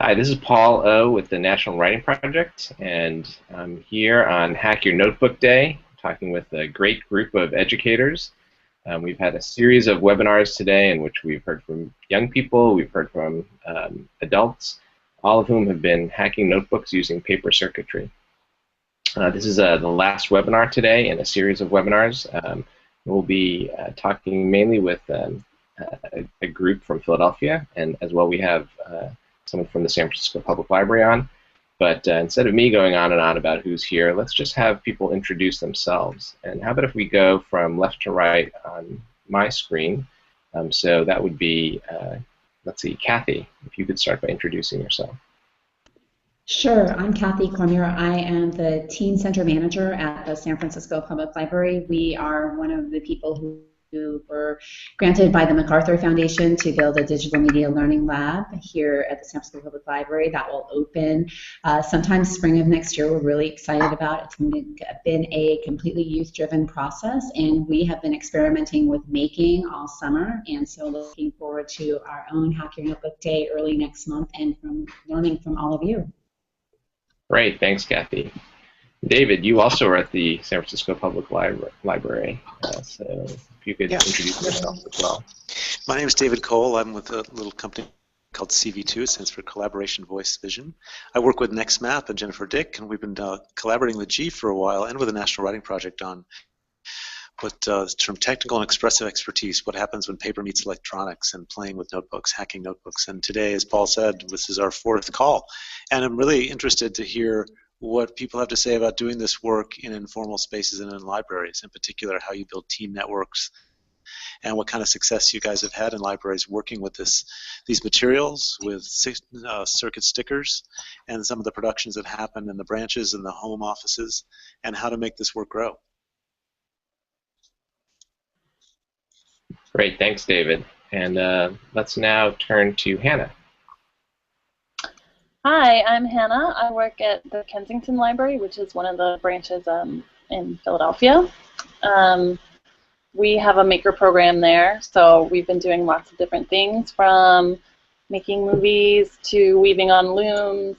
Hi, this is Paul O with the National Writing Project, and I'm here on Hack Your Notebook Day, talking with a great group of educators. We've had a series of webinars today in which we've heard from young people, we've heard from adults, all of whom have been hacking notebooks using paper circuitry. This is the last webinar today in a series of webinars. We'll be talking mainly with a group from Philadelphia, and as well we have someone from the San Francisco Public Library on. But instead of me going on and on about who's here, let's just have people introduce themselves. And how about if we go from left to right on my screen? So that would be, let's see, Kathy, if you could start by introducing yourself. Sure, I'm Kathy Cormier. I am the Teen Center Manager at the San Francisco Public Library. We are one of the people who were granted by the MacArthur Foundation to build a digital media learning lab here at the San Francisco Public Library that will open sometime spring of next year. We're really excited about it. It's been a completely youth-driven process, and we have been experimenting with making all summer, and so looking forward to our own Hack Your Notebook Day early next month and from learning from all of you. Great, thanks, Kathy. David, you also are at the San Francisco Public Library, so if you could introduce yourself as well. My name is David Cole. I'm with a little company called CV2. It stands for Collaboration Voice Vision. I work with NextMap and Jennifer Dick, and we've been collaborating with G for a while and with the National Writing Project on what the term technical and expressive expertise, what happens when paper meets electronics, and playing with notebooks, hacking notebooks. And today, as Paul said, this is our fourth call. And I'm really interested to hear what people have to say about doing this work in informal spaces and in libraries, in particular how you build team networks and what kind of success you guys have had in libraries working with these materials, with circuit stickers, and some of the productions that happen in the branches and the home offices, and how to make this work grow. Great, thanks, David. And let's now turn to Hannah. Hi, I'm Hannah. I work at the Kensington Library, which is one of the branches in Philadelphia. We have a maker program there, so we've been doing lots of different things, from making movies to weaving on looms.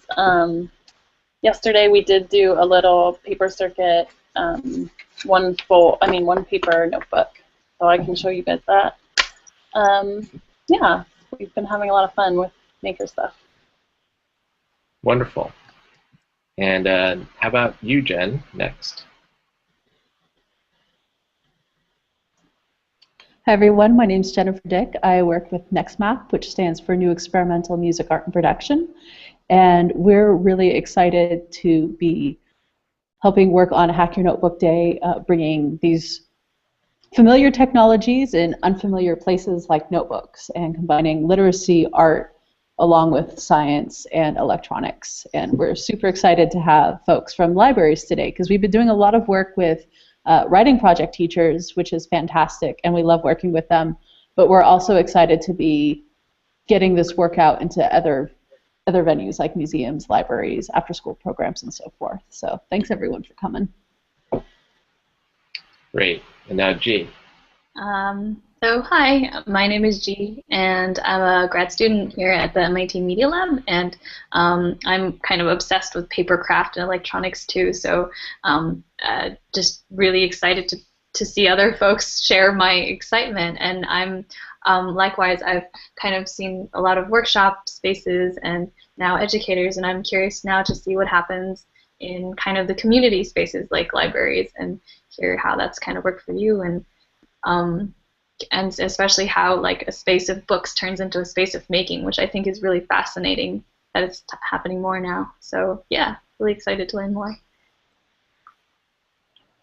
Yesterday we did do a little paper circuit, one paper notebook, so I can show you guys that. Yeah, we've been having a lot of fun with maker stuff. Wonderful. And how about you, Jen, next? Hi everyone, my name is Jennifer Dick. I work with NextMap, which stands for New Experimental Music, Art, and Production. And we're really excited to be helping work on Hack Your Notebook Day, bringing these familiar technologies in unfamiliar places like notebooks, and combining literacy, art, along with science and electronics. And we're super excited to have folks from libraries today, because we've been doing a lot of work with writing project teachers, which is fantastic, and we love working with them. But we're also excited to be getting this work out into other venues like museums, libraries, after-school programs, and so forth. So thanks everyone for coming. Great. And now G. So hi, my name is G, and I'm a grad student here at the MIT Media Lab, and I'm kind of obsessed with papercraft and electronics too, so just really excited to see other folks share my excitement. And I'm likewise, I've kind of seen a lot of workshop spaces and now educators, and I'm curious now to see what happens in kind of the community spaces like libraries, and hear how that's kind of worked for you, and especially how like a space of books turns into a space of making, which I think is really fascinating that it's happening more now. So yeah, really excited to learn more.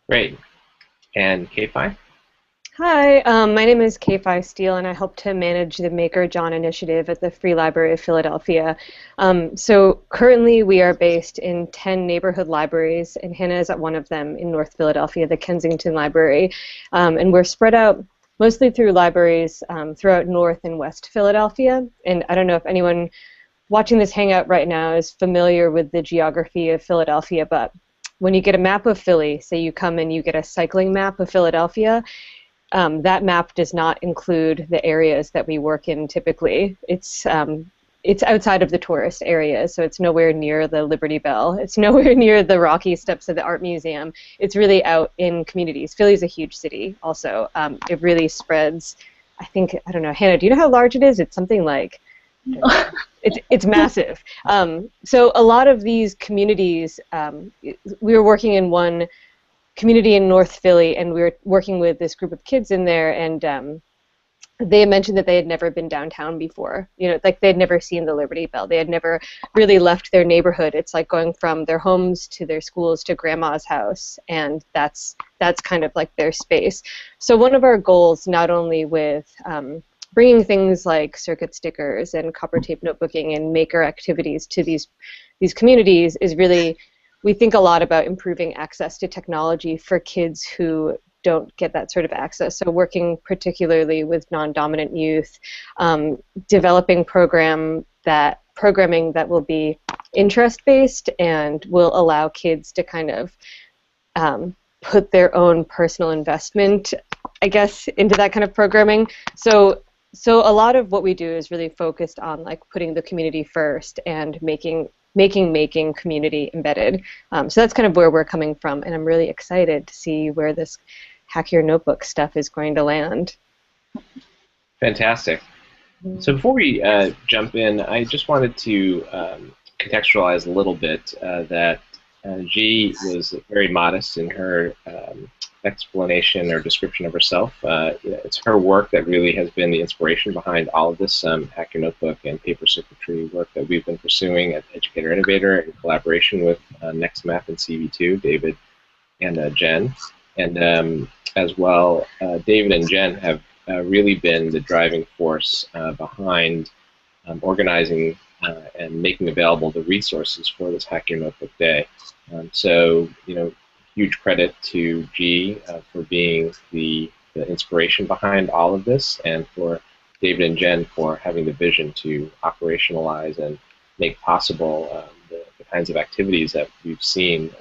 Great. And K-Fai? Hi, my name is Kfi Steele, and I help to manage the Maker Jawn initiative at the Free Library of Philadelphia. So currently we are based in 10 neighborhood libraries, and Hannah is at one of them in North Philadelphia, the Kensington Library. And we're spread out mostly through libraries throughout North and West Philadelphia. And I don't know if anyone watching this hangout right now is familiar with the geography of Philadelphia, but when you get a map of Philly, say you come and you get a cycling map of Philadelphia, that map does not include the areas that we work in typically. It's it's outside of the tourist areas, so it's nowhere near the Liberty Bell. It's nowhere near the rocky steps of the art museum. It's really out in communities. Philly's a huge city also. It really spreads, I think, I don't know, Hannah, do you know how large it is? It's something like, it's massive. So a lot of these communities, we were working in one community in North Philly, and we were working with this group of kids in there, and they had mentioned that they had never been downtown before. You know, like they had never seen the Liberty Bell. They had never really left their neighborhood. It's like going from their homes to their schools to grandma's house, and that's kind of like their space. So one of our goals, not only with bringing things like circuit stickers and copper tape notebooking and maker activities to these communities, is really, we think a lot about improving access to technology for kids who don't get that sort of access. So working particularly with non-dominant youth, developing programming that will be interest-based and will allow kids to kind of put their own personal investment, I guess, into that kind of programming. So a lot of what we do is really focused on like putting the community first and making community embedded. So that's kind of where we're coming from, and I'm really excited to see where this Hack Your Notebook stuff is going to land. Fantastic. So before we jump in, I just wanted to contextualize a little bit that G was very modest in her explanation or description of herself. It's her work that really has been the inspiration behind all of this Hack Your Notebook and paper circuitry work that we've been pursuing at Educator Innovator in collaboration with NextMath and CV2, David and Jen. And as well, David and Jen have really been the driving force behind organizing and making available the resources for this Hack Your Notebook Day. So, you know, huge credit to G for being the inspiration behind all of this, and for David and Jen for having the vision to operationalize and make possible the kinds of activities that we've seen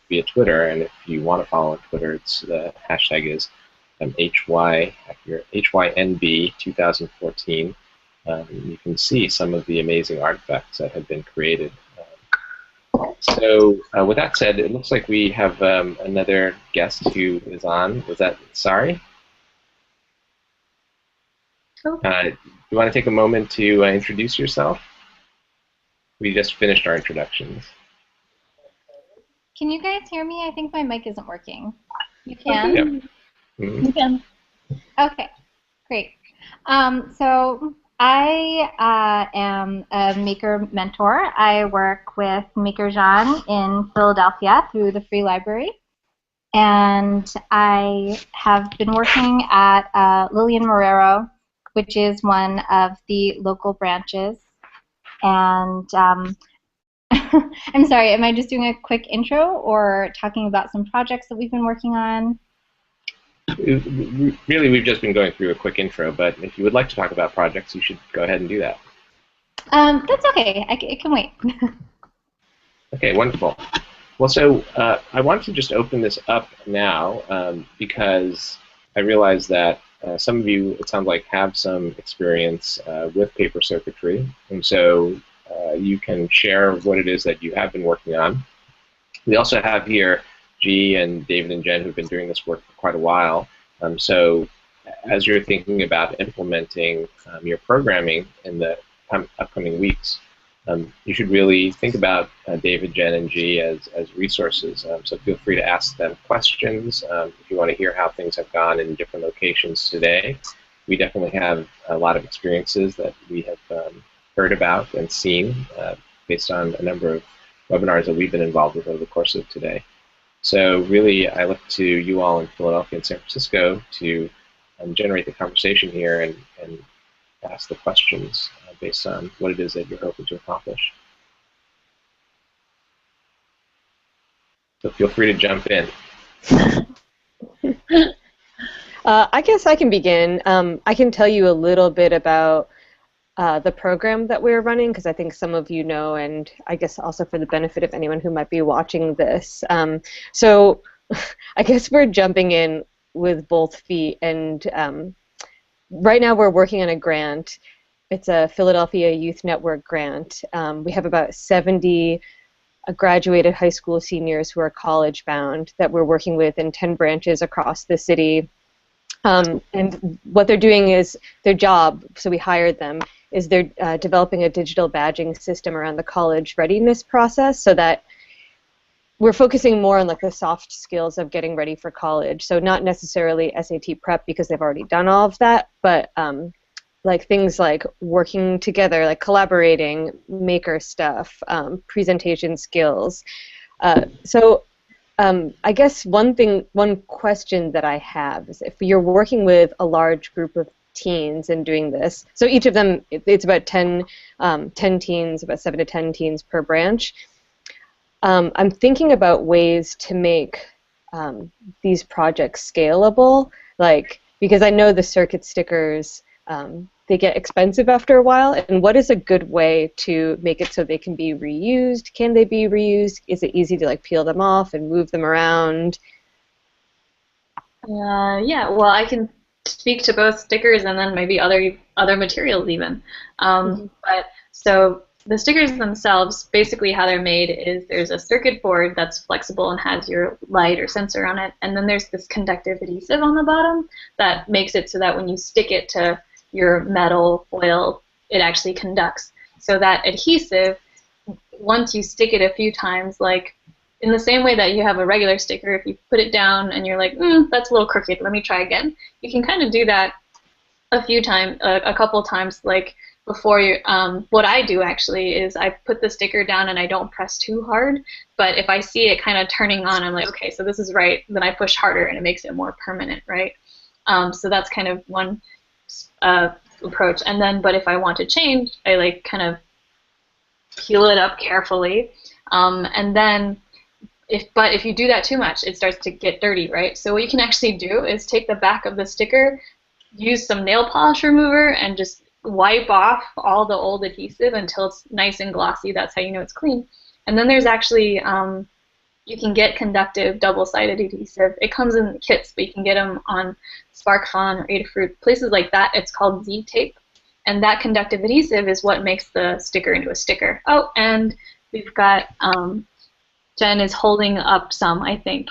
via Twitter. And if you want to follow on Twitter, the hashtag is HYNB 2014. You can see some of the amazing artifacts that have been created. So with that said, it looks like we have another guest who is on. Was that Sari? Oh. Do you want to take a moment to introduce yourself? We just finished our introductions. Can you guys hear me? I think my mic isn't working. You can? Yep. Mm-hmm. You can. Okay, great. So I am a maker mentor. I work with Maker Jawn in Philadelphia through the Free Library. And I have been working at Lillian Marrero, which is one of the local branches. And I'm sorry, am I just doing a quick intro or talking about some projects that we've been working on? Really, we've just been going through a quick intro, but if you would like to talk about projects, you should go ahead and do that. That's okay. It can wait. Okay, wonderful. Well, so I wanted to just open this up now because I realize that some of you, it sounds like, have some experience with paper circuitry, and so you can share what it is that you have been working on. We also have here G and David and Jen who've been doing this work for quite a while. So as you're thinking about implementing your programming in the upcoming weeks, you should really think about David, Jen, and G as resources. So feel free to ask them questions if you want to hear how things have gone in different locations today. We definitely have a lot of experiences that we have heard about and seen based on a number of webinars that we've been involved with over the course of today. So really, I look to you all in Philadelphia and San Francisco to generate the conversation here and ask the questions based on what it is that you're hoping to accomplish. So feel free to jump in. I guess I can begin. I can tell you a little bit about the program that we're running, because I think some of you know, and I guess also for the benefit of anyone who might be watching this. So I guess we're jumping in with both feet, and right now we're working on a grant It's a Philadelphia Youth Network grant. We have about 70 graduated high school seniors who are college bound that we're working with in 10 branches across the city. And what they're doing is their job, so we hired them, is they're developing a digital badging system around the college readiness process, so that we're focusing more on like the soft skills of getting ready for college. So not necessarily SAT prep because they've already done all of that, but like things like working together, like collaborating, maker stuff, presentation skills. I guess one question that I have is if you're working with a large group of teens and doing this, so each of them, it's about 10 teens, about 7 to 10 teens per branch. I'm thinking about ways to make these projects scalable, like, because I know the circuit stickers, they get expensive after a while, and what is a good way to make it so they can be reused? Can they be reused? Is it easy to like peel them off and move them around? Yeah, well, I can speak to both stickers and then maybe other materials even. But so the stickers themselves, basically how they're made is there's a circuit board that's flexible and has your light or sensor on it, and then there's this conductive adhesive on the bottom that makes it so that when you stick it to your metal foil, it actually conducts. So that adhesive, once you stick it a few times, like in the same way that you have a regular sticker, if you put it down and you're like, that's a little crooked, let me try again, you can kind of do that a couple times, like before you, what I do actually is I put the sticker down and I don't press too hard, but if I see it kind of turning on, I'm like, okay, so this is right, then I push harder and it makes it more permanent, right? So that's kind of one approach. And then, but if I want to change, I like kind of peel it up carefully, and then if you do that too much, it starts to get dirty, right? So what you can actually do is take the back of the sticker, use some nail polish remover, and just wipe off all the old adhesive until it's nice and glossy. That's how you know it's clean. And then there's actually, you can get conductive double-sided adhesive. It comes in kits, but you can get them on SparkFun or Adafruit, places like that. It's called Z-tape. And that conductive adhesive is what makes the sticker into a sticker. Oh, and we've got, Jen is holding up some, I think,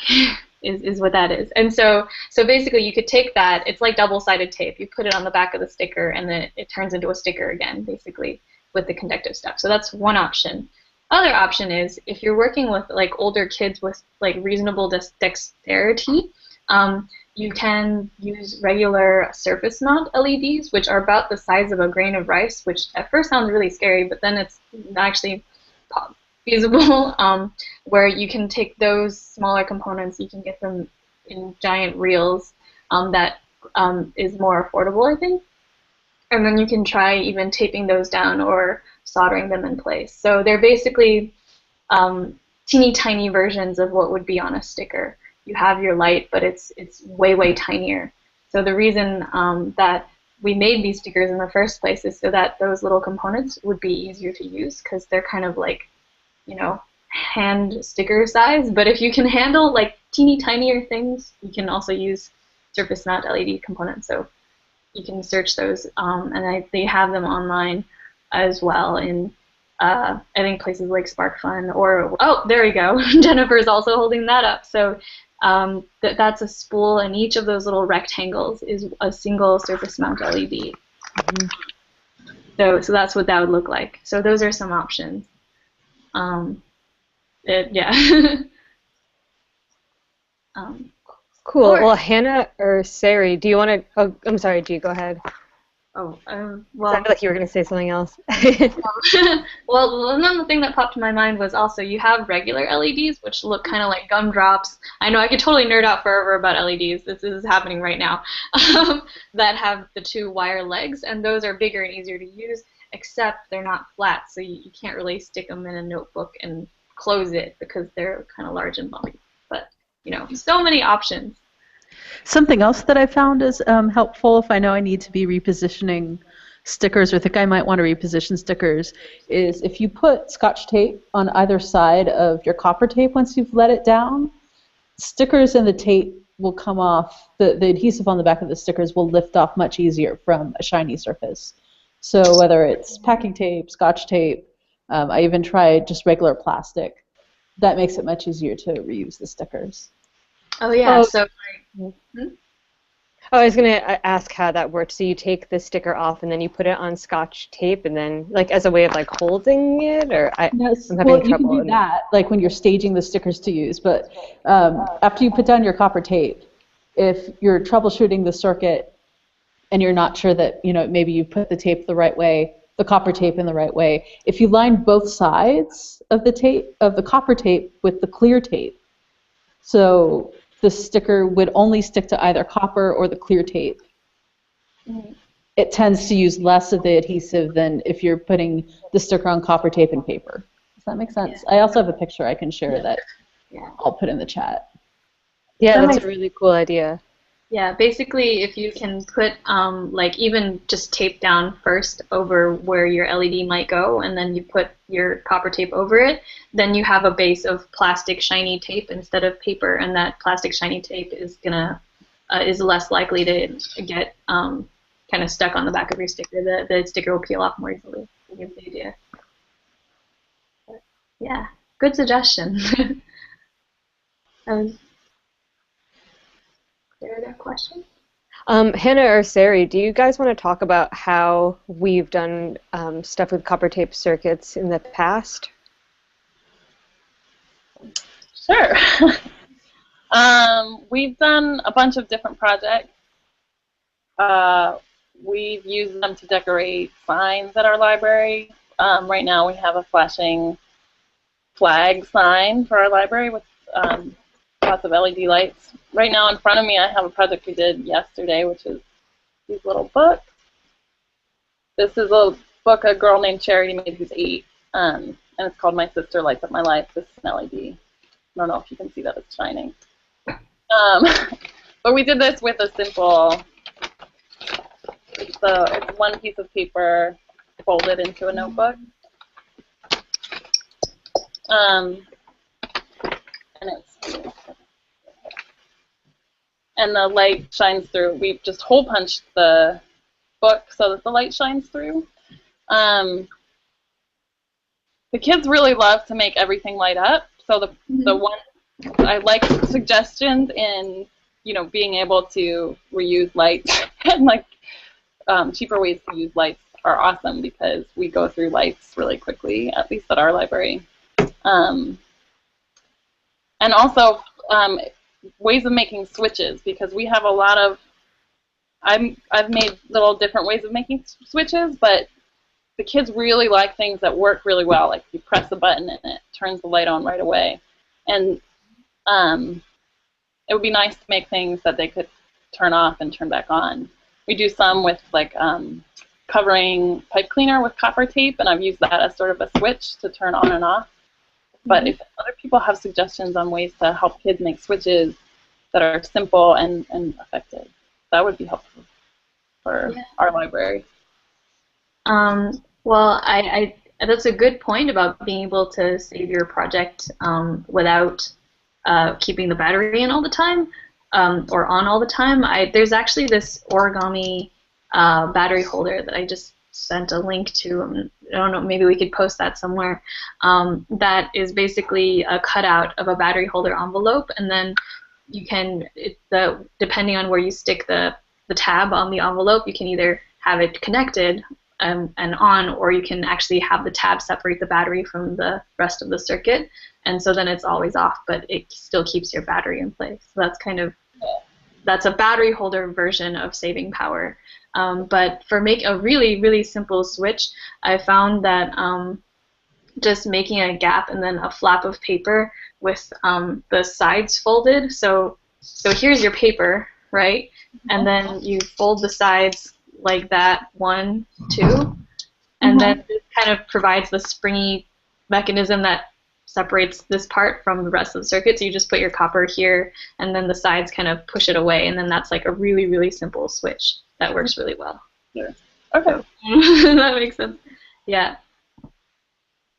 is what that is. And so basically you could take that, it's like double-sided tape. You put it on the back of the sticker and then it turns into a sticker again, basically, with the conductive stuff. So that's one option. Other option is if you're working with like older kids with like reasonable dexterity, you can use regular surface mount LEDs, which are about the size of a grain of rice, which at first sounds really scary, but then it's actually feasible, where you can take those smaller components, you can get them in giant reels that is more affordable, I think. And then you can try even taping those down or soldering them in place. So they're basically teeny tiny versions of what would be on a sticker. You have your light, but it's way, way tinier. So the reason that we made these stickers in the first place is so that those little components would be easier to use, because they're kind of like, you know, hand sticker size. But if you can handle like teeny tinier things, you can also use surface mount LED components. So you can search those, and they have them online as well in I think places like SparkFun, or oh, there we go. Jennifer's also holding that up. So that's a spool, and each of those little rectangles is a single surface mount LED. So that's what that would look like. So those are some options. Yeah. Cool. Well, Hannah or Sari, do you want to? Oh, I'm sorry, G. Go ahead. Oh, well. It sounded like you were going to say something else. Well, another thing that popped to my mind was also you have regular LEDs, which look kind of like gumdrops. I know I could totally nerd out forever about LEDs. This is happening right now. That have the two wire legs, and those are bigger and easier to use, except they're not flat, so you can't really stick them in a notebook and close it because they're kind of large and bumpy. But, you know, so many options. Something else that I found is helpful if I know I need to be repositioning stickers or think I might want to reposition stickers is if you put Scotch tape on either side of your copper tape once you've let it down, stickers and the tape will come off, the adhesive on the back of the stickers will lift off much easier from a shiny surface. So whether it's packing tape, Scotch tape, I even tried just regular plastic. That makes it much easier to reuse the stickers. Oh yeah, Oh, so Oh, I was going to ask how that works. So you take the sticker off and then you put it on Scotch tape and then, like, as a way of, like, holding it? Or Yes, I'm having well, you can trouble. do that, like when you're staging the stickers to use, but after you put down your copper tape, if you're troubleshooting the circuit and you're not sure that, maybe you put the tape the right way, the copper tape in the right way, if you line both sides of the tape, of the copper tape with the clear tape, so the sticker would only stick to either copper or the clear tape. It tends to use less of the adhesive than if you're putting the sticker on copper tape and paper. Does that make sense? I also have a picture I can share that I'll put in the chat. Yeah, that's a really cool idea. yeah, basically if you can put like even just tape down first over where your LED might go and then you put your copper tape over it, then you have a base of plastic shiny tape instead of paper, and that plastic shiny tape is is less likely to get kind of stuck on the back of your sticker. The sticker will peel off more easily. That's the idea. But, yeah, good suggestion. Are there questions? Hannah or Sari, do you guys want to talk about how we've done stuff with copper tape circuits in the past? Sure. We've done a bunch of different projects. We've used them to decorate signs at our library. Right now we have a flashing flag sign for our library with lots of LED lights. Right now in front of me I have a project we did yesterday, which is these little books. This is a book a girl named Charity made who's 8, and it's called My Sister Lights Up My Life. This is an LED. I don't know if you can see that it's shining. But we did this with a simple, it's one piece of paper folded into a notebook. And the light shines through. We've just hole punched the book so that the light shines through. The kids really love to make everything light up. So the one I like suggestions in being able to reuse lights and like cheaper ways to use lights are awesome because we go through lights really quickly, at least at our library. And also ways of making switches, because we have a lot of, I've made little different ways of making switches, but the kids really like things that work really well. Like you press a button and it turns the light on right away. And it would be nice to make things that they could turn off and turn back on. We do some with like covering pipe cleaner with copper tape, and I've used that as sort of a switch to turn on and off. But if other people have suggestions on ways to help kids make switches that are simple and effective, that would be helpful for our library. Well, that's a good point about being able to save your project without keeping the battery in all the time or on all the time. There's actually this origami battery holder that I just sent a link to. I don't know, maybe we could post that somewhere. That is basically a cutout of a battery holder envelope, and then you can, depending on where you stick the tab on the envelope, you can either have it connected and on, or you can actually have the tab separate the battery from the rest of the circuit, and so then it's always off, but it still keeps your battery in place. So that's a battery holder version of saving power. But for make a really, really simple switch, I found that just making a gap and then a flap of paper with the sides folded. So here's your paper, right? And then you fold the sides like that, 1, 2, and then this kind of provides the springy mechanism that separates this part from the rest of the circuit. So you just put your copper here, and then the sides kind of push it away, and then that's like a really, really simple switch that works really well. Yeah. Okay. That makes sense. Yeah.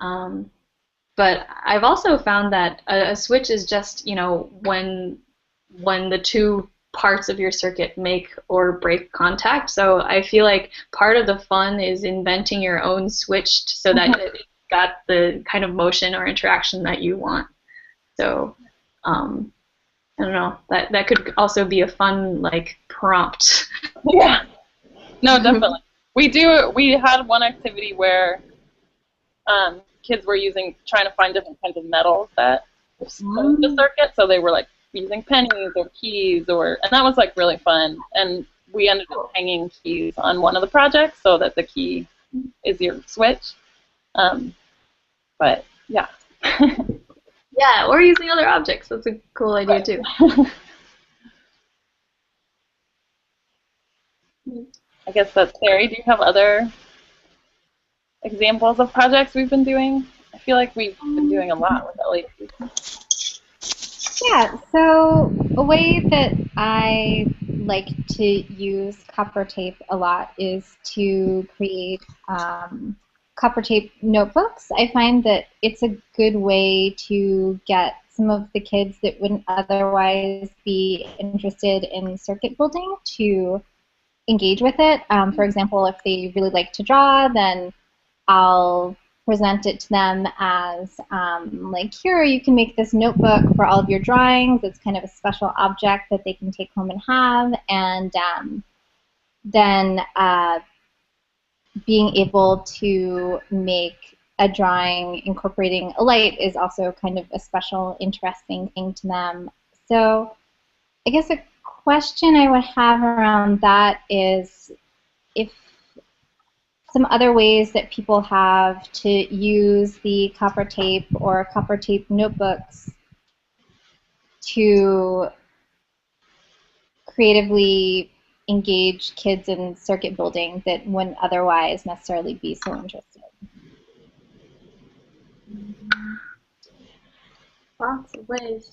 But I've also found that a switch is just, when the two parts of your circuit make or break contact. So I feel like part of the fun is inventing your own switch so that it got the kind of motion or interaction that you want. So I don't know, that could also be a fun like prompt. Yeah. No, definitely. We had one activity where kids were trying to find different kinds of metals that explode the circuit. So they were like using pennies or keys, and that was like really fun. And we ended up hanging keys on one of the projects so that the key is your switch. But yeah. Yeah, or using other objects. That's a cool idea too. I guess that's Terry. Do you have other examples of projects we've been doing? I feel like we've been doing a lot with LED. Yeah, so a way that I like to use copper tape a lot is to create copper tape notebooks. I find that it's a good way to get some of the kids that wouldn't otherwise be interested in circuit building to engage with it. For example, if they really like to draw, then I'll present it to them as like, here, you can make this notebook for all of your drawings. It's kind of a special object that they can take home and have. And then being able to make a drawing incorporating a light is also kind of a special, interesting thing to them. So I guess a question I would have around that is if some other ways that people have to use the copper tape or copper tape notebooks to creatively engage kids in circuit building that wouldn't otherwise necessarily be so interested. Lots of ways.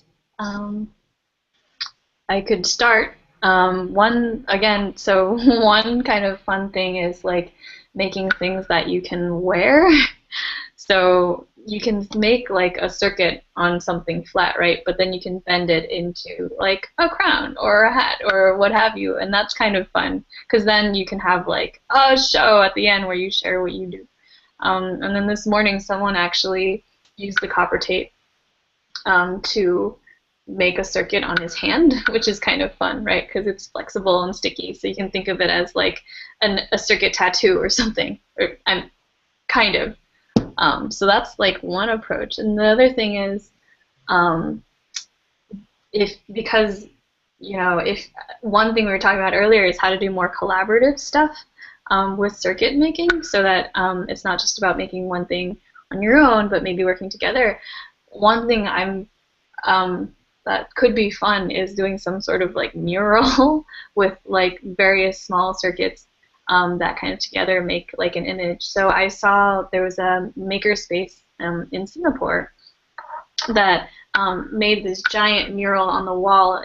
I could start. One kind of fun thing is like making things that you can wear. So you can make like a circuit on something flat, right? But then you can bend it into like a crown or a hat or what have you, and that's kind of fun because then you can have like a show at the end where you share what you do. And then this morning, someone actually used the copper tape to make a circuit on his hand, which is kind of fun, right? Because it's flexible and sticky, so you can think of it as like a circuit tattoo or something. Or kind of. So that's like one approach, and the other thing is, if one thing we were talking about earlier is how to do more collaborative stuff with circuit making, so that it's not just about making one thing on your own, but maybe working together. One thing that could be fun is doing some sort of like mural with like various small circuits that kind of together make like an image. So I saw there was a makerspace in Singapore that made this giant mural on the wall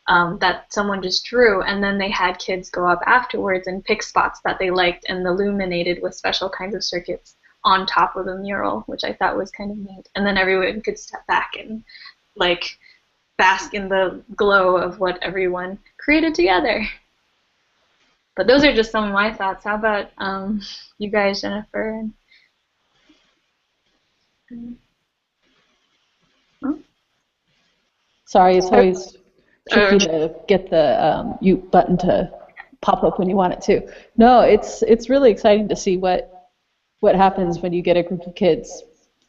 that someone just drew, and then they had kids go up afterwards and pick spots that they liked and illuminated with special kinds of circuits on top of the mural, which I thought was kind of neat. And then everyone could step back and like bask in the glow of what everyone created together. But those are just some of my thoughts. How about you guys, Jennifer? Sorry, it's always tricky to get the mute button to pop up when you want it to. No, it's really exciting to see what happens when you get a group of kids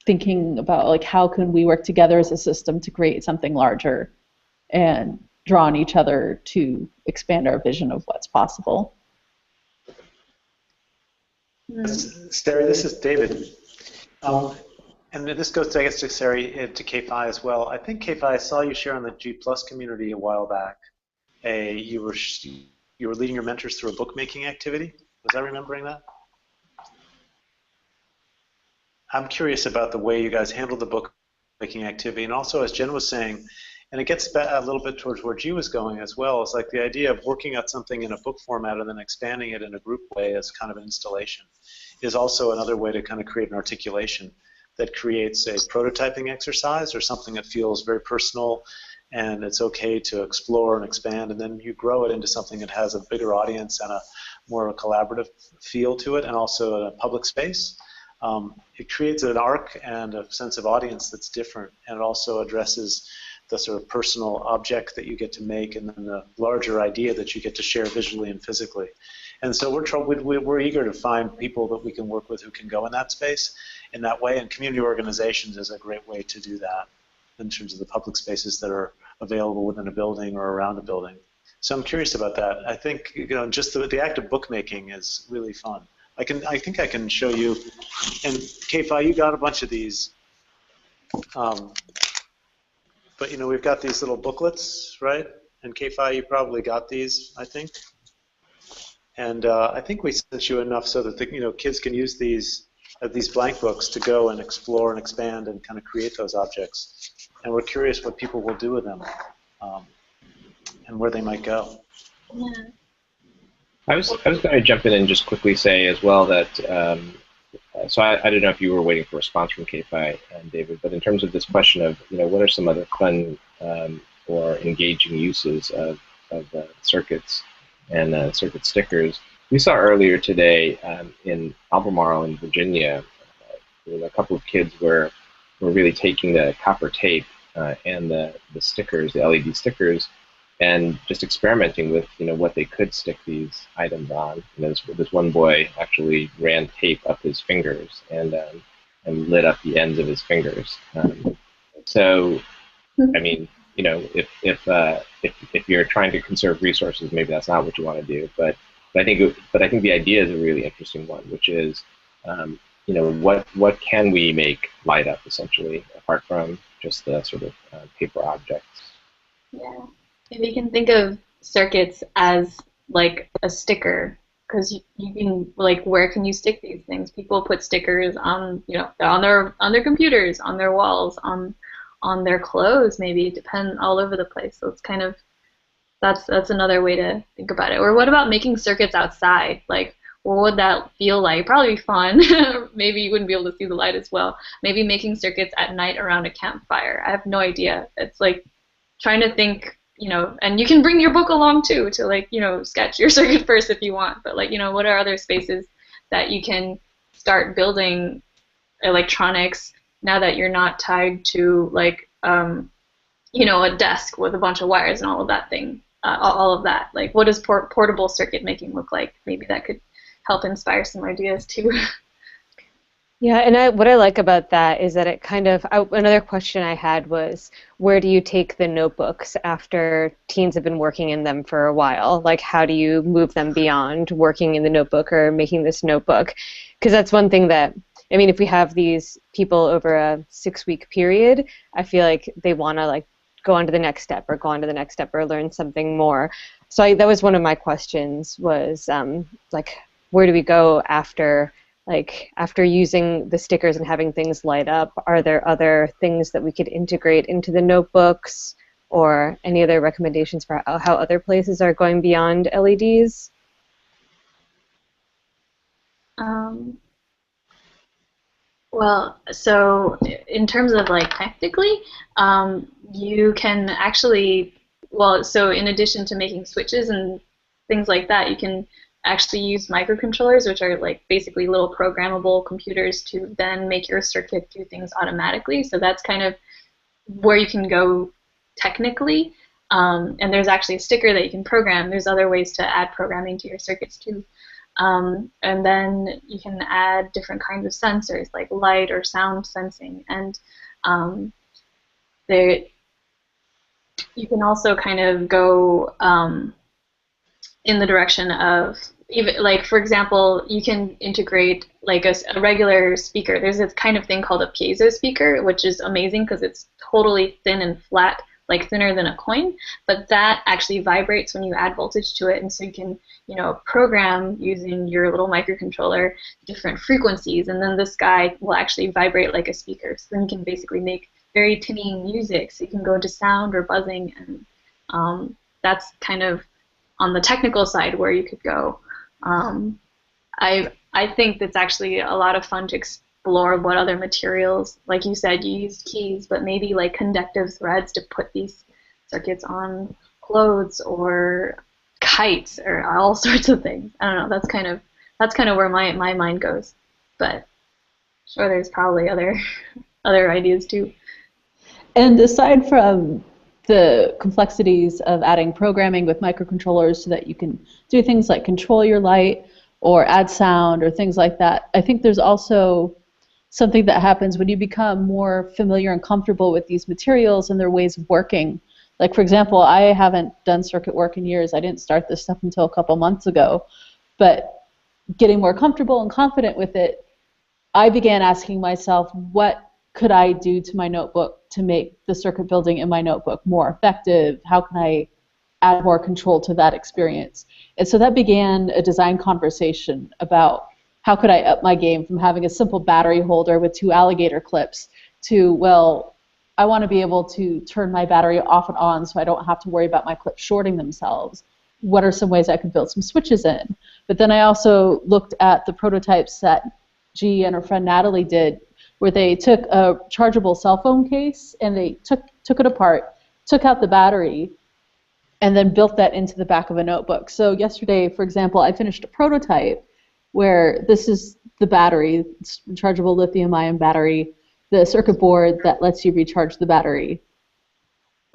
thinking about like how can we work together as a system to create something larger and draw on each other to expand our vision of what's possible. Sari, this is David. And this goes, I guess, to Sari, to K-Fi as well. I think, K-Fi, I saw you share on the G+ community a while back. You were leading your mentors through a bookmaking activity. Was I remembering that? I'm curious about the way you guys handled the bookmaking activity, and also, as Jen was saying, and it gets a little bit towards where G was going as well. It's like the idea of working out something in a book format and then expanding it in a group way as kind of an installation is also another way to kind of create an articulation that creates a prototyping exercise or something that feels very personal and it's okay to explore and expand, and then you grow it into something that has a bigger audience and a more collaborative feel to it, and also a public space. It creates an arc and a sense of audience that's different, and it also addresses the sort of personal object that you get to make, and then the larger idea that you get to share visually and physically. And so we're eager to find people that we can work with who can go in that space in that way, and community organizations is a great way to do that in terms of the public spaces that are available within a building or around a building. So I'm curious about that. I think just the act of bookmaking is really fun. I think I can show you, and Kfi, you got a bunch of these. But we've got these little booklets, right? And Kfi, you probably got these, I think. And I think we sent you enough so that kids can use these blank books to go and explore and expand and kind of create those objects. And we're curious what people will do with them and where they might go. Yeah. I was going to jump in and just quickly say as well that so I don't know if you were waiting for a response from K-Fi and David, but in terms of this question of what are some other fun or engaging uses of circuits and circuit stickers, we saw earlier today in Albemarle in Virginia, there were a couple of kids were really taking the copper tape and the stickers, the LED stickers, and just experimenting with what they could stick these items on. This one boy actually ran tape up his fingers and lit up the ends of his fingers. So, I mean, if you're trying to conserve resources, maybe that's not what you want to do. But I think the idea is a really interesting one, which is what can we make light up essentially apart from just the sort of paper objects. Yeah. If you can think of circuits as like a sticker, because you can, like, where can you stick these things? People put stickers on, on their computers, on their walls, on their clothes, maybe, depend all over the place. So it's kind of that's another way to think about it. Or what about making circuits outside? Like, what would that feel like? Probably be fun. Maybe you wouldn't be able to see the light as well. Maybe making circuits at night around a campfire. I have no idea. It's like trying to think. And you can bring your book along too to sketch your circuit first if you want. But what are other spaces that you can start building electronics now that you're not tied to a desk with a bunch of wires and all of that thing, all of that. Like, what does portable circuit making look like? Maybe that could help inspire some ideas too. Yeah, and what I like about that is that it another question I had was, where do you take the notebooks after teens have been working in them for a while? Like, how do you move them beyond working in the notebook or making this notebook? Because that's one thing that, if we have these people over a 6-week period, I feel like they want to go on to the next step or learn something more. So that was one of my questions was, where do we go after using the stickers and having things light up? Are there other things that we could integrate into the notebooks, or any other recommendations for how other places are going beyond LEDs? Well, so in terms of technically, you can actually, so in addition to making switches and things like that, you can actually use microcontrollers, which are basically little programmable computers, to then make your circuit do things automatically. So that's kind of where you can go technically. And there's actually a sticker that you can program. There's other ways to add programming to your circuits too. And then you can add different kinds of sensors, like light or sound sensing. And you can also kind of go in the direction of, even for example, you can integrate a regular speaker. There's this kind of thing called a Piezo speaker, which is amazing because it's totally thin and flat, thinner than a coin, but that actually vibrates when you add voltage to it, and so you can program using your little microcontroller different frequencies, and then this guy will actually vibrate like a speaker. So then you can basically make very tinny music, so you can go into sound or buzzing, and that's kind of on the technical side where you could go. I think that's actually a lot of fun to explore what other materials, like you said, you used keys, but maybe conductive threads to put these circuits on clothes or kites or all sorts of things. I don't know. That's kind of where my mind goes. But sure, there's probably other other ideas too. And aside from the complexities of adding programming with microcontrollers so that you can do things like control your light or add sound or things like that, I think there's also something that happens when you become more familiar and comfortable with these materials and their ways of working. Like, for example, I haven't done circuit work in years. I didn't start this stuff until a couple months ago. But getting more comfortable and confident with it, I began asking myself, what could I do to my notebook to make the circuit building in my notebook more effective? How can I add more control to that experience? And so that began a design conversation about how could I up my game from having a simple battery holder with 2 alligator clips to, well, I want to be able to turn my battery off and on so I don't have to worry about my clips shorting themselves. What are some ways I could build some switches in? But then I also looked at the prototypes that G and her friend Natalie did, where they took a chargeable cell phone case and they took it apart, took out the battery, and then built that into the back of a notebook. So yesterday, for example, I finished a prototype where this is the battery, it's a rechargeable lithium-ion battery, the circuit board that lets you recharge the battery.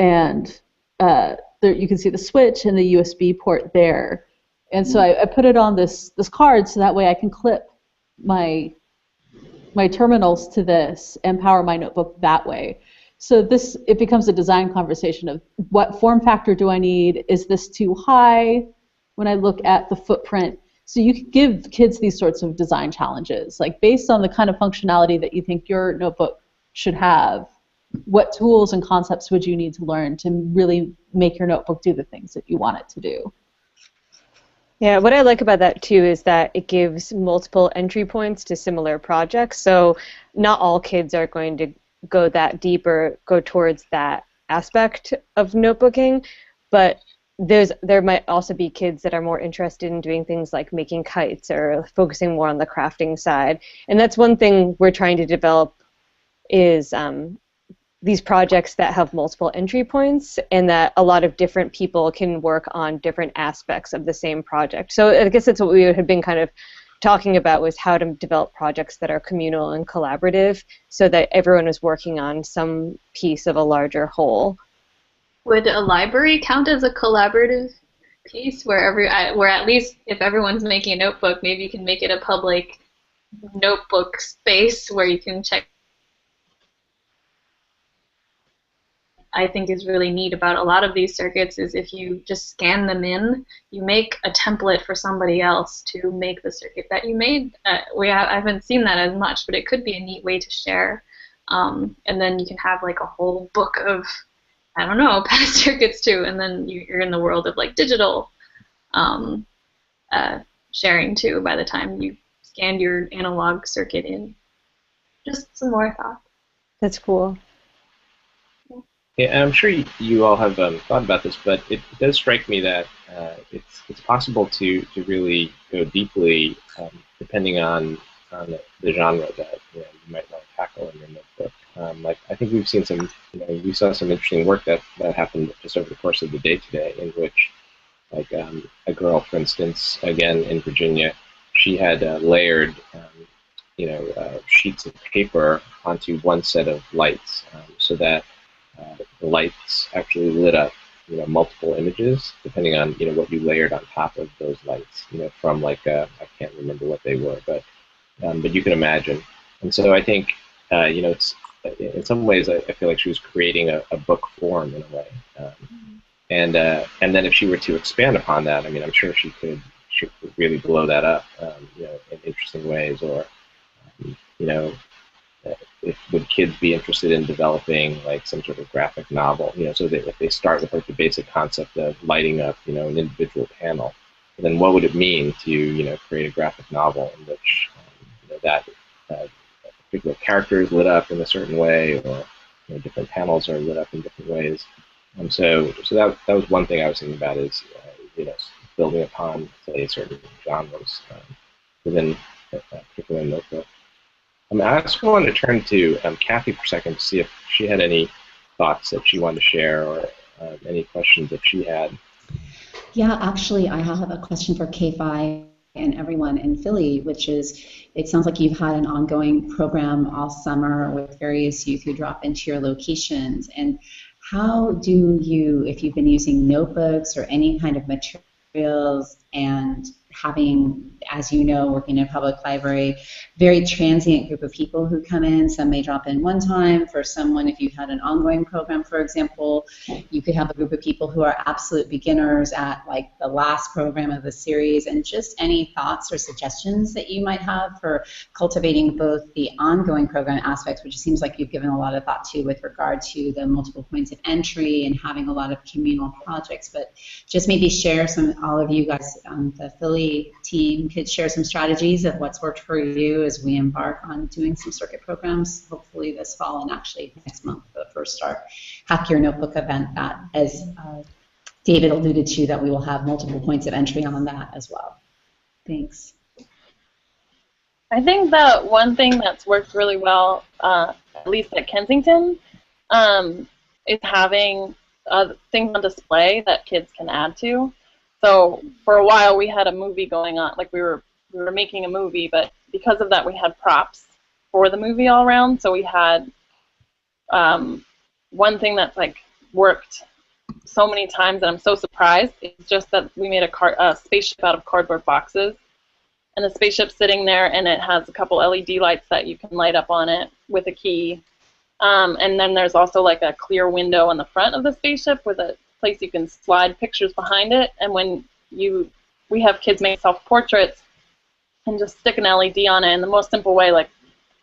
And there you can see the switch and the USB port there. And so I put it on this card so that way I can clip my terminals to this and power my notebook that way. So it becomes a design conversation of what form factor do I need? Is this too high when I look at the footprint? So you can give kids these sorts of design challenges, like based on the kind of functionality that you think your notebook should have, what tools and concepts would you need to learn to really make your notebook do the things that you want it to do? Yeah, what I like about that too is that it gives multiple entry points to similar projects. So not all kids are going to go that deep or go towards that aspect of notebooking, but there might also be kids that are more interested in doing things like making kites or focusing more on the crafting side. And that's one thing we're trying to develop is these projects that have multiple entry points and that a lot of different people can work on different aspects of the same project. So I guess that's what we had been kind of talking about, was how to develop projects that are communal and collaborative so that everyone is working on some piece of a larger whole. Would a library count as a collaborative piece where at least if everyone's making a notebook, maybe you can make it a public notebook space where you can check? I think is really neat about a lot of these circuits is if you just scan them in, you make a template for somebody else to make the circuit that you made. I haven't seen that as much, but it could be a neat way to share. And then you can have like a whole book of, I don't know, past circuits too, and then you're in the world of like digital sharing too by the time you scanned your analog circuit in. Just some more thoughts. That's cool. Yeah, and I'm sure you all have thought about this, but it does strike me that it's possible to really go deeply depending on the genre that you might want to tackle in your notebook. Like I think we've seen some, we saw some interesting work that happened just over the course of the day today, in which, like a girl, for instance, again in Virginia, she had layered, sheets of paper onto one set of lights, so that the lights actually lit up, multiple images depending on what you layered on top of those lights, from like I can't remember what they were, but you can imagine. And so I think it's in some ways I feel like she was creating a book form in a way, and then if she were to expand upon that, I mean, I'm sure she could really blow that up, in interesting ways, or would kids be interested in developing like some sort of graphic novel? So that if they start with like the basic concept of lighting up, an individual panel, then what would it mean to create a graphic novel in which that particular character is lit up in a certain way, or different panels are lit up in different ways. So that was one thing I was thinking about, is building upon, say, certain genres within a particular notebook. I also wanted to turn to Kfi for a second to see if she had any thoughts that she wanted to share, or any questions that she had. Yeah, actually, I have a question for K-Fi and everyone in Philly, which is, it sounds like you've had an ongoing program all summer with various youth who drop into your locations. And how do you, if you've been using notebooks or any kind of materials, and having, as you know, working in a public library, very transient group of people who come in. Some may drop in one time. For someone, if you had an ongoing program, for example, you could have a group of people who are absolute beginners at like the last program of the series, and just any thoughts or suggestions that you might have for cultivating both the ongoing program aspects, which it seems like you've given a lot of thought to with regard to the multiple points of entry and having a lot of communal projects, but just maybe share some, all of you guys on the Philly team could share some strategies of what's worked for you as we embark on doing some circuit programs, hopefully this fall and actually next month, the first start Hack Your Notebook event that, as David alluded to, that we will have multiple points of entry on that as well. Thanks. I think that one thing that's worked really well, at least at Kensington, is having things on display that kids can add to. So for a while we had a movie going on, like we were making a movie, but because of that we had props for the movie all around. So we had one thing that's like worked so many times, and I'm so surprised. It's just that we made a spaceship out of cardboard boxes, and the spaceship's sitting there, and it has a couple LED lights that you can light up on it with a key. And then there's also like a clear window on the front of the spaceship with a place you can slide pictures behind it. And when we have kids make self-portraits and just stick an LED on it in the most simple way, like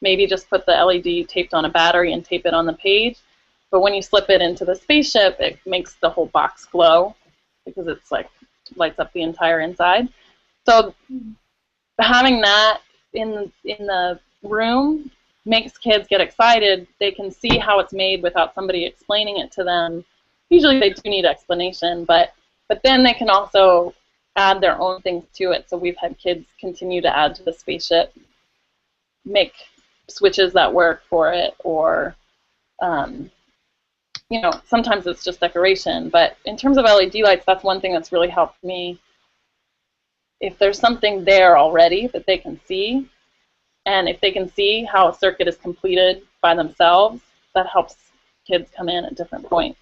maybe just put the LED taped on a battery and tape it on the page. But when you slip it into the spaceship, it makes the whole box glow because it's like lights up the entire inside. So having that in the room makes kids get excited. They can see how it's made without somebody explaining it to them. Usually they do need explanation, but then they can also add their own things to it. So we've had kids continue to add to the spaceship, make switches that work for it, or you know, sometimes it's just decoration. But in terms of LED lights, that's one thing that's really helped me. If there's something there already that they can see, and if they can see how a circuit is completed by themselves, that helps kids come in at different points.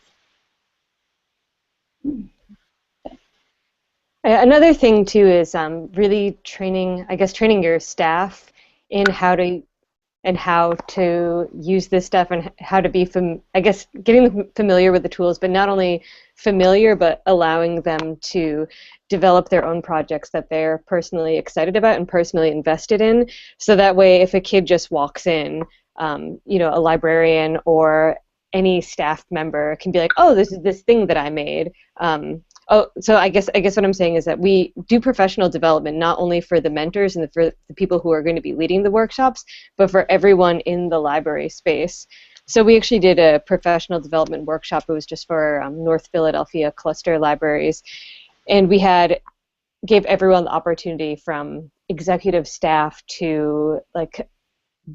Another thing too is really training, I guess, training your staff in how to use this stuff, and how to be, I guess, getting them familiar with the tools, but not only familiar, but allowing them to develop their own projects that they're personally excited about and personally invested in. So that way, if a kid just walks in, you know, a librarian or any staff member can be like, oh, this is this thing that I made. So I guess what I'm saying is that we do professional development not only for the mentors and for the people who are going to be leading the workshops, but for everyone in the library space. So we actually did a professional development workshop. It was just for North Philadelphia cluster libraries, and we gave everyone the opportunity, from executive staff to like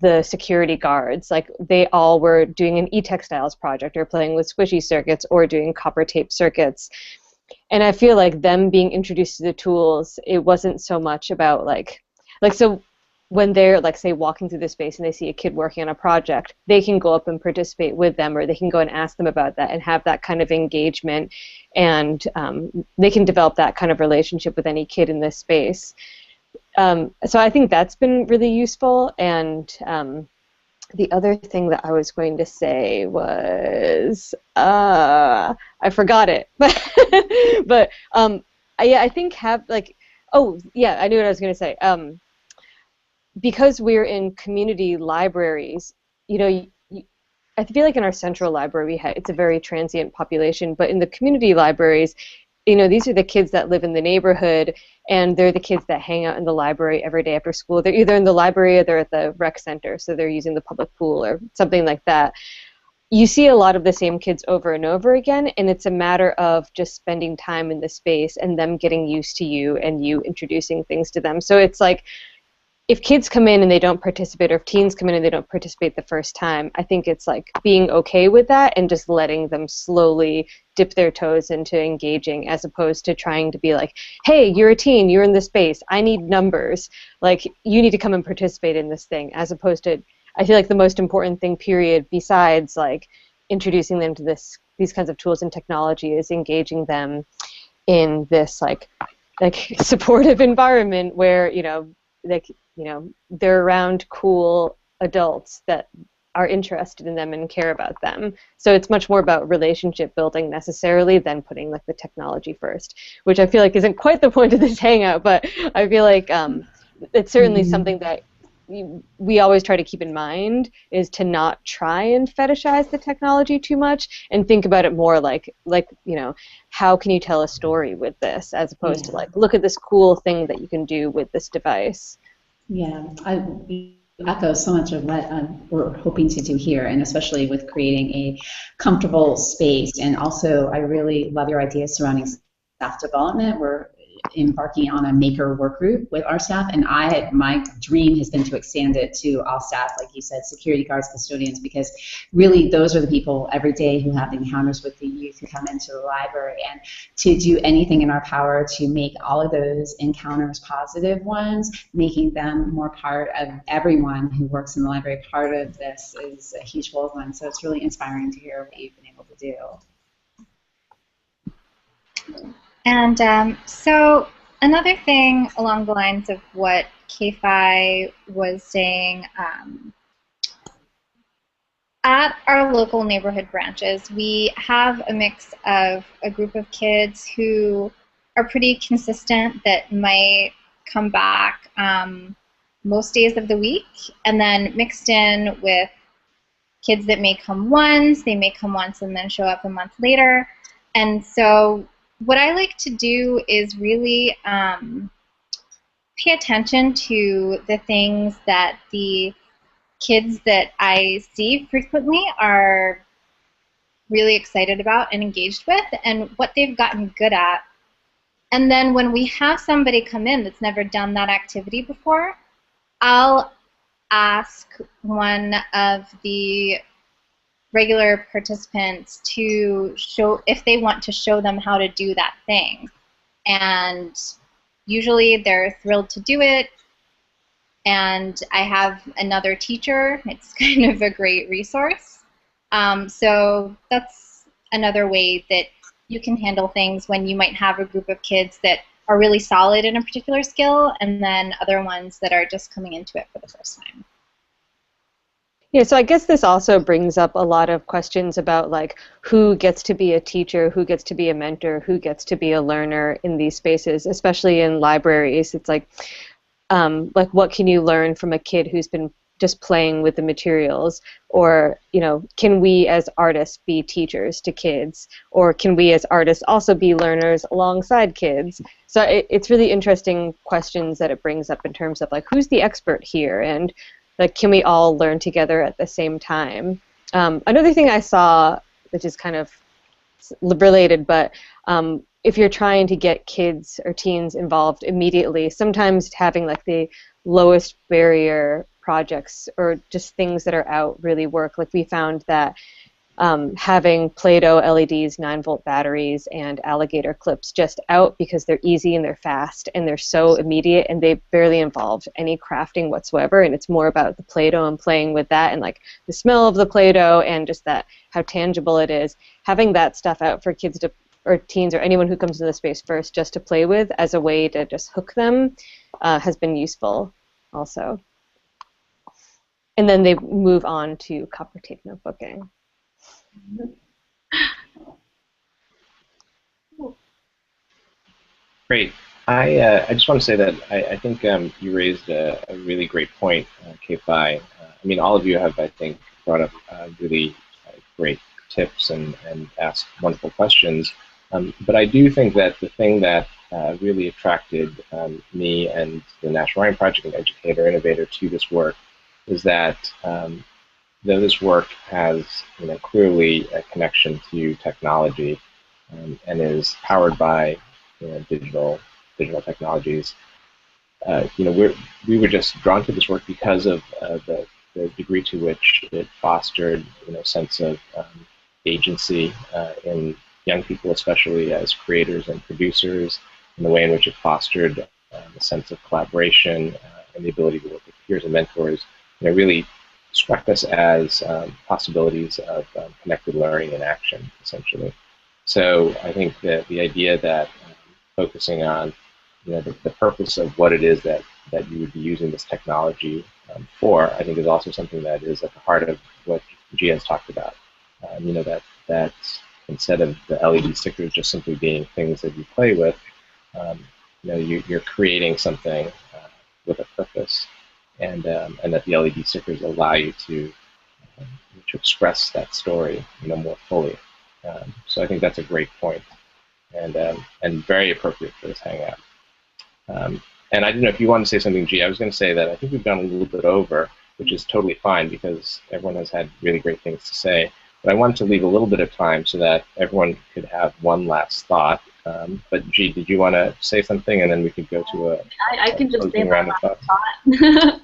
the security guards. Like they all were doing an e-textiles project, or playing with squishy circuits, or doing copper tape circuits. And I feel like them being introduced to the tools, it wasn't so much about like so when they're, like, say, walking through the space and they see a kid working on a project, they can go up and participate with them, or they can go and ask them about that and have that kind of engagement, and they can develop that kind of relationship with any kid in this space. So I think that's been really useful. And the other thing that I was going to say was, I forgot it. But yeah, I think oh yeah, I knew what I was going to say. Because we're in community libraries, you know, I feel like in our central library it's a very transient population, but in the community libraries, you know, these are the kids that live in the neighborhood, and they're the kids that hang out in the library every day after school. They're either in the library or they're at the rec center, so they're using the public pool or something like that. You see a lot of the same kids over and over again, and it's a matter of just spending time in the space and them getting used to you and you introducing things to them. So it's like, if kids come in and they don't participate, or if teens come in and they don't participate the first time, I think it's like being okay with that and just letting them slowly dip their toes into engaging, as opposed to trying to be like, hey, you're a teen, you're in this space, I need numbers, like you need to come and participate in this thing, as opposed to, I feel like the most important thing, period, besides like introducing them to these kinds of tools and technology, is engaging them in this like supportive environment where they're around cool adults that are interested in them and care about them. So it's much more about relationship building necessarily than putting like the technology first, which I feel like isn't quite the point of this hangout, but I feel like it's certainly something that we always try to keep in mind, is to not try and fetishize the technology too much and think about it more like how can you tell a story with this, as opposed to like, look at this cool thing that you can do with this device. Yeah, I echo so much of what we're hoping to do here, and especially with creating a comfortable space. And also, I really love your ideas surrounding staff development. We're embarking on a maker work group with our staff, and my dream has been to extend it to all staff, like you said, security guards, custodians, because really those are the people every day who have encounters with the youth who come into the library, and to do anything in our power to make all of those encounters positive ones, making them more part of everyone who works in the library. Part of this is a huge goal of mine, so it's really inspiring to hear what you've been able to do. And so another thing along the lines of what K-Fi was saying, at our local neighborhood branches, we have a mix of a group of kids who are pretty consistent, that might come back most days of the week, and then mixed in with kids that may come once, they may come once and then show up a month later. And so what I like to do is really pay attention to the things that the kids that I see frequently are really excited about and engaged with, and what they've gotten good at. And then when we have somebody come in that's never done that activity before, I'll ask one of the regular participants to show if they want to show them how to do that thing. And usually they're thrilled to do it. And I have another teacher. It's kind of a great resource. So that's another way that you can handle things when you might have a group of kids that are really solid in a particular skill, and then other ones that are just coming into it for the first time. Yeah, so I guess this also brings up a lot of questions about like who gets to be a teacher, who gets to be a mentor, who gets to be a learner in these spaces, especially in libraries. It's like what can you learn from a kid who's been just playing with the materials? Or, can we as artists be teachers to kids? Or can we as artists also be learners alongside kids? So it's really interesting questions that it brings up in terms of like, who's the expert here? And like, can we all learn together at the same time? Another thing I saw, which is kind of related, but if you're trying to get kids or teens involved immediately, sometimes having like the lowest barrier projects or just things that are out really work. Like we found that having Play-Doh LEDs, 9-volt batteries, and alligator clips just out because they're easy and they're fast and they're so immediate and they barely involve any crafting whatsoever, and it's more about the Play-Doh and playing with that and like the smell of the Play-Doh and just that how tangible it is. Having that stuff out for kids to, or teens or anyone who comes into the space first, just to play with as a way to just hook them has been useful also. And then they move on to copper tape notebooking. Great. I just want to say that I think you raised a really great point, K-Fi. I mean, all of you have, I think, brought up really great tips and asked wonderful questions. But I do think that the thing that really attracted me and the National Writing Project and Educator Innovator to this work is that though this work has clearly a connection to technology and is powered by digital technologies, we were just drawn to this work because of the degree to which it fostered a sense of agency in young people, especially as creators and producers, and the way in which it fostered a sense of collaboration and the ability to work with peers and mentors, really struck us as possibilities of connected learning in action, essentially. So I think that the idea that focusing on the purpose of what it is that you would be using this technology for, I think is also something that is at the heart of what G has talked about. That instead of the LED stickers just simply being things that you play with, you're creating something with a purpose, and that the LED stickers allow you to express that story more fully. So I think that's a great point, and very appropriate for this hangout. And I don't know if you want to say something, G. I was going to say that I think we've gone a little bit over, which is totally fine because everyone has had really great things to say. But I wanted to leave a little bit of time so that everyone could have one last thought. But G, did you want to say something, and then we could go to I can just say round my of thoughts? thought.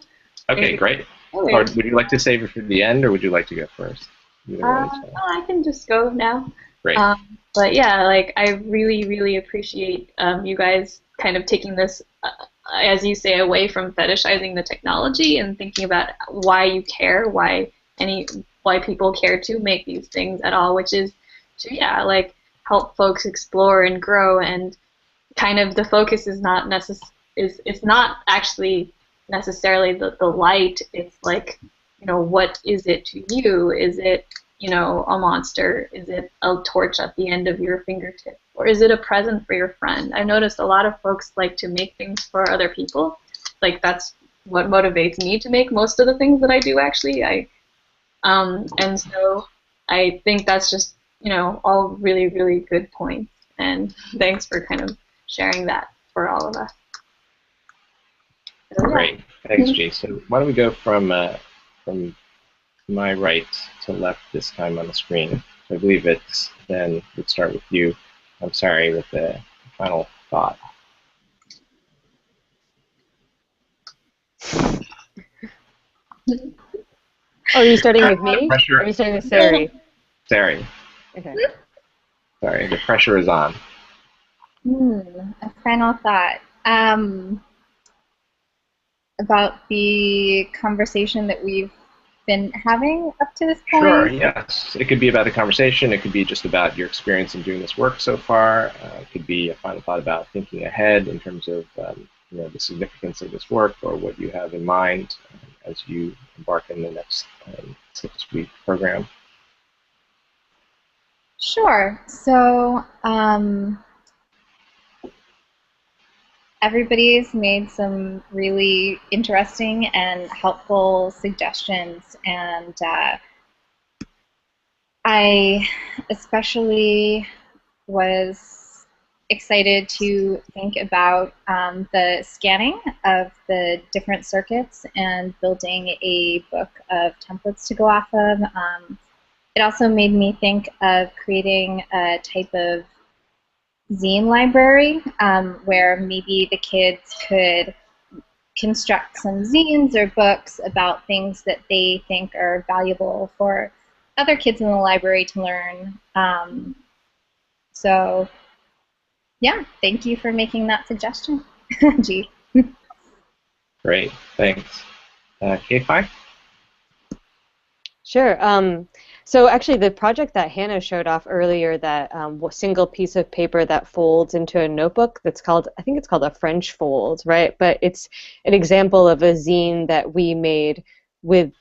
Okay, great. Or would you like to save it for the end, or would you like to go first? I can just go now. Great. But yeah, like I really, really appreciate you guys kind of taking this, as you say, away from fetishizing the technology and thinking about why you care, why people care to make these things at all, which is to like help folks explore and grow, and kind of the focus is not it's not actually necessarily the light. It's like, what is it to you? Is it a monster? Is it a torch at the end of your fingertip? Or is it a present for your friend? I've noticed a lot of folks like to make things for other people. Like that's what motivates me to make most of the things that I do, actually. And so I think that's just, all really, really good points. And thanks for kind of sharing that for all of us. So, Great. Thanks, G. So why don't we go from my right to left this time on the screen. So I believe it's then we'd start with you. I'm sorry, with the final thought. Are you starting with me? Pressure. Or are you starting with Sari? Sari. Okay. Sorry, the pressure is on. A final thought about the conversation that we've been having up to this point. Sure, yes. It could be about a conversation. It could be just about your experience in doing this work so far. It could be a final thought about thinking ahead in terms of the significance of this work, or what you have in mind as you embark in the next 6-week program. Sure. So everybody's made some really interesting and helpful suggestions, and I especially was excited to think about the scanning of the different circuits and building a book of templates to go off of. It also made me think of creating a type of zine library where maybe the kids could construct some zines or books about things that they think are valuable for other kids in the library to learn. So yeah, thank you for making that suggestion, G. Great, thanks. K-Fi? Sure. So actually, the project that Hannah showed off earlier, that single piece of paper that folds into a notebook, that's called, I think it's called a French fold, right? But it's an example of a zine that we made with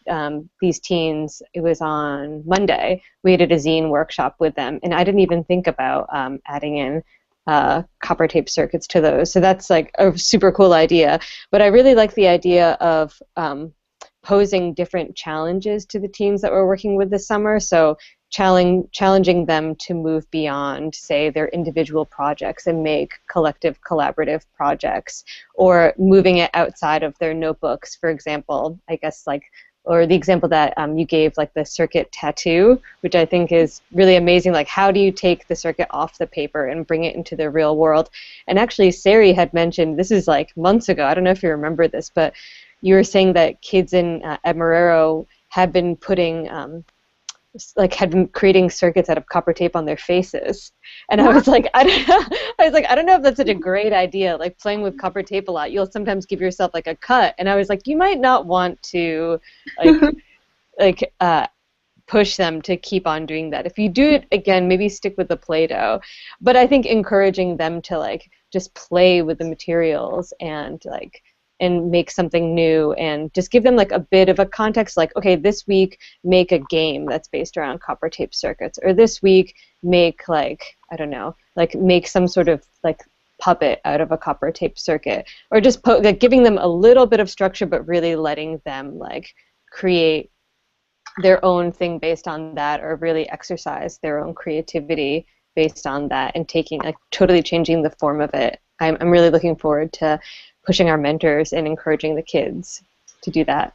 these teens. It was on Monday. We did a zine workshop with them, and I didn't even think about adding in copper tape circuits to those. So that's like a super cool idea. But I really like the idea of posing different challenges to the teams that we're working with this summer. So challenging them to move beyond, say, their individual projects and make collective, collaborative projects, or moving it outside of their notebooks, for example, I guess, like, or the example that you gave, like the circuit tattoo, which I think is really amazing. Like, how do you take the circuit off the paper and bring it into the real world? And actually, Sari had mentioned, this is like months ago, I don't know if you remember this, but you were saying that kids in Ed Marrero had been putting like had been creating circuits out of copper tape on their faces, and I was like, I don't know if that's such a great idea. Like playing with copper tape a lot, you'll sometimes give yourself like a cut, and I was like, you might not want to like push them to keep on doing that. If you do it again, maybe stick with the Play-Doh. But I think encouraging them to like just play with the materials and make something new and just give them like a bit of a context, like, okay, this week make a game that's based around copper tape circuits, or this week make like, I don't know, like make some sort of like puppet out of a copper tape circuit, or just like giving them a little bit of structure but really letting them like create their own thing based on that, or really exercise their own creativity based on that, and taking like totally changing the form of it. I'm really looking forward to pushing our mentors and encouraging the kids to do that.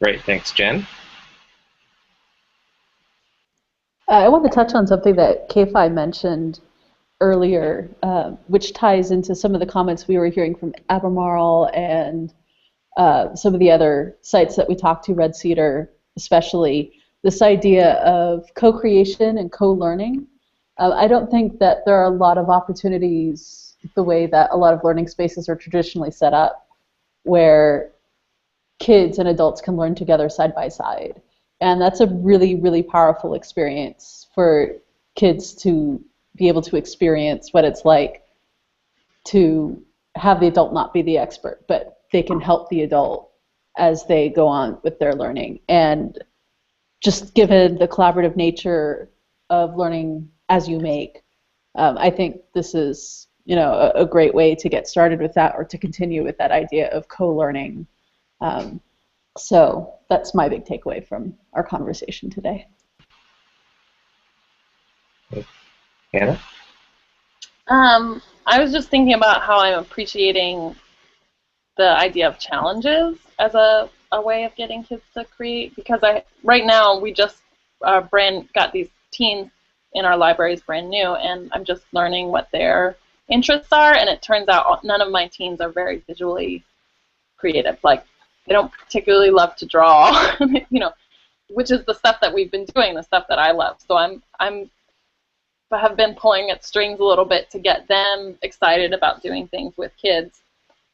Great, thanks, Jen. I want to touch on something that K-Fi mentioned earlier, which ties into some of the comments we were hearing from Albemarle and some of the other sites that we talked to, Red Cedar especially, this idea of co-creation and co-learning. I don't think that there are a lot of opportunities the way that a lot of learning spaces are traditionally set up, where kids and adults can learn together side by side. And that's a really, really powerful experience for kids to be able to experience what it's like to have the adult not be the expert, but they can help the adult as they go on with their learning. And just given the collaborative nature of learning as you make, I think this is, you know, a great way to get started with that, or to continue with that idea of co-learning. So that's my big takeaway from our conversation today. Hannah? I was just thinking about how I'm appreciating the idea of challenges as a way of getting kids to create, because right now we just got these teens in our libraries brand new, and I'm just learning what their interests are, and it turns out none of my teens are very visually creative. Like, they don't particularly love to draw, you know, which is the stuff that we've been doing, the stuff that I love. So I have been pulling at strings a little bit to get them excited about doing things with kids.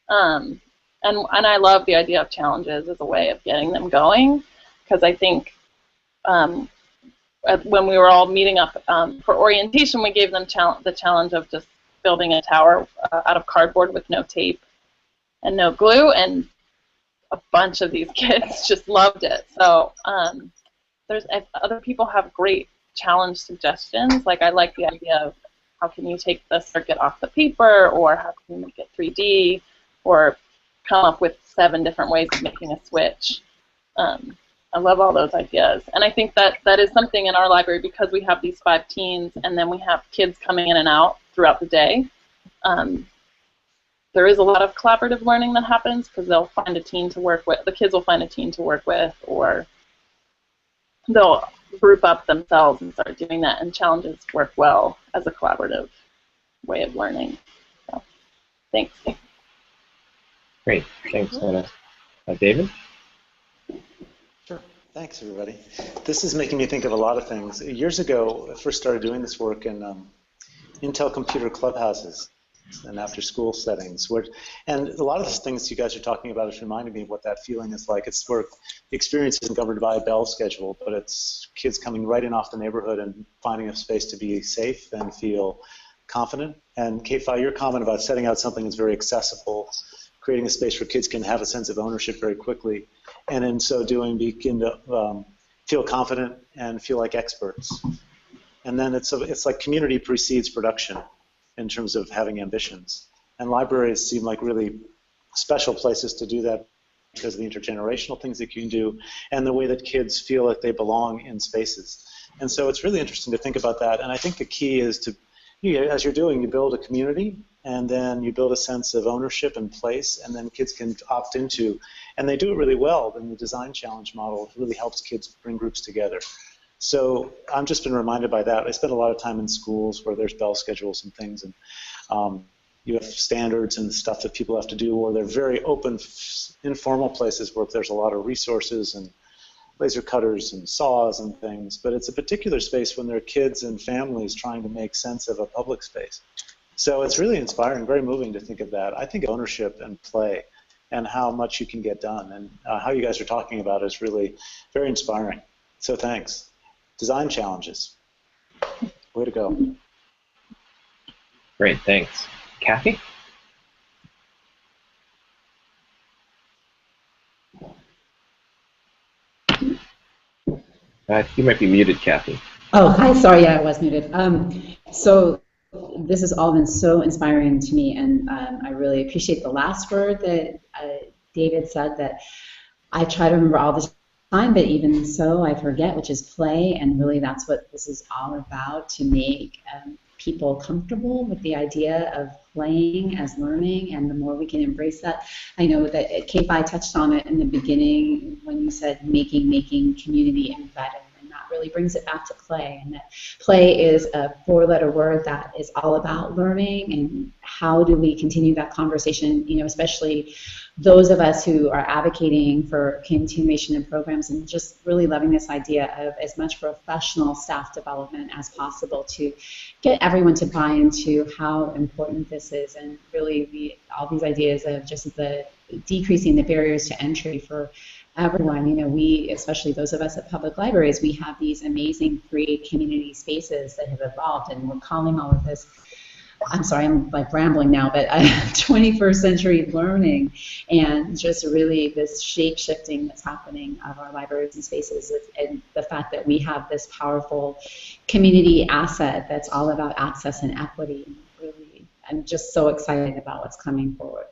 And I love the idea of challenges as a way of getting them going, because I think when we were all meeting up for orientation, we gave them the challenge of just building a tower out of cardboard with no tape and no glue, and a bunch of these kids just loved it. So if other people have great challenge suggestions, like I like the idea of how can you take the circuit off the paper, or how can you make it 3D, or come up with 7 different ways of making a switch. I love all those ideas. And I think that is something in our library, because we have these 5 teens and then we have kids coming in and out throughout the day. There is a lot of collaborative learning that happens, because they'll find a teen to work with, the kids will find a teen to work with, or they'll group up themselves and start doing that, and challenges work well as a collaborative way of learning. So, thanks. Great, thanks, Hannah. David? Sure. Thanks, everybody. This is making me think of a lot of things. Years ago, I first started doing this work in Intel computer clubhouses and after-school settings. And a lot of the things you guys are talking about is reminding me of what that feeling is like. It's where the experience isn't governed by a bell schedule, but it's kids coming right in off the neighborhood and finding a space to be safe and feel confident. And Kfi, your comment about setting out something that's very accessible, creating a space where kids can have a sense of ownership very quickly, and in so doing begin to feel confident and feel like experts. And then it's like community precedes production in terms of having ambitions. And libraries seem like really special places to do that, because of the intergenerational things that you can do and the way that kids feel like they belong in spaces. And so it's really interesting to think about that. And I think the key is to, as you're doing, you build a community, and then you build a sense of ownership and place, and then kids can opt into, and they do it really well. Then the design challenge model really helps kids bring groups together. So I've just been reminded by that. I spend a lot of time in schools where there's bell schedules and things, and you have standards and stuff that people have to do, or they're very open, informal places where there's a lot of resources and laser cutters and saws and things, but it's a particular space when there are kids and families trying to make sense of a public space. So it's really inspiring, very moving to think of that. I think ownership and play and how much you can get done, and how you guys are talking about is really very inspiring. So thanks. Design challenges. Way to go. Great, thanks. Kathy? You might be muted, Kathy. Oh, hi. Sorry, yeah, I was muted. So this has all been so inspiring to me, and I really appreciate the last word that David said, that I try to remember all the time, but even so, I forget, which is play, and really that's what this is all about, to make people comfortable with the idea of playing as learning, and the more we can embrace that. I know that K-Fi touched on it in the beginning when you said making community embedded, and that really brings it back to play, and that play is a four-letter word that is all about learning, and how do we continue that conversation, you know, especially those of us who are advocating for continuation in programs, and just really loving this idea of as much professional staff development as possible to get everyone to buy into how important this is, and really all these ideas of just the decreasing the barriers to entry for everyone. You know, we, especially those of us at public libraries, we have these amazing free community spaces that have evolved, and we're calling all of this, I'm sorry, I'm like rambling now, but 21st century learning, and just really this shape-shifting that's happening of our libraries and spaces, and the fact that we have this powerful community asset that's all about access and equity. Really, I'm just so excited about what's coming forward.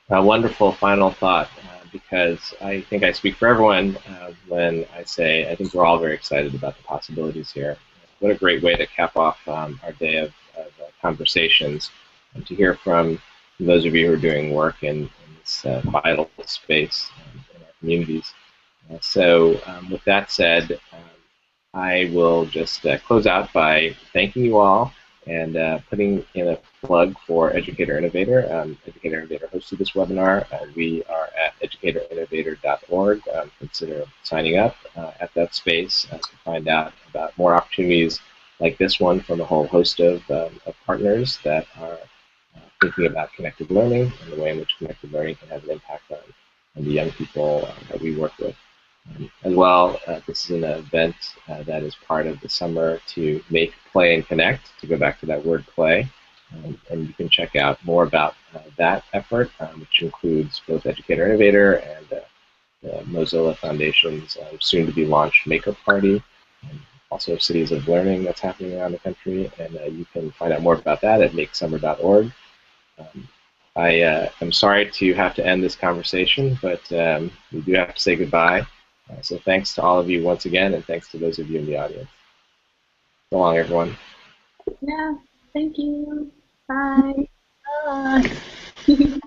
A wonderful final thought, because I think I speak for everyone when I say I think we're all very excited about the possibilities here. What a great way to cap off our day of conversations, and to hear from those of you who are doing work in this vital space in our communities. So with that said, I will just close out by thanking you all, and putting in a plug for Educator Innovator. Educator Innovator hosted this webinar. We are at educatorinnovator.org. Consider signing up at that space to find out about more opportunities like this one from a whole host of partners that are thinking about connected learning and the way in which connected learning can have an impact on the young people that we work with. As well, this is an event that is part of the summer to make, play, and connect, to go back to that word play. And you can check out more about that effort, which includes both Educator Innovator and the Mozilla Foundation's soon-to-be launched Maker Party, and also Cities of Learning that's happening around the country. And you can find out more about that at makesummer.org. I am sorry to have to end this conversation, but we do have to say goodbye. So thanks to all of you once again, and thanks to those of you in the audience. So long, everyone. Yeah, thank you. Bye. Bye.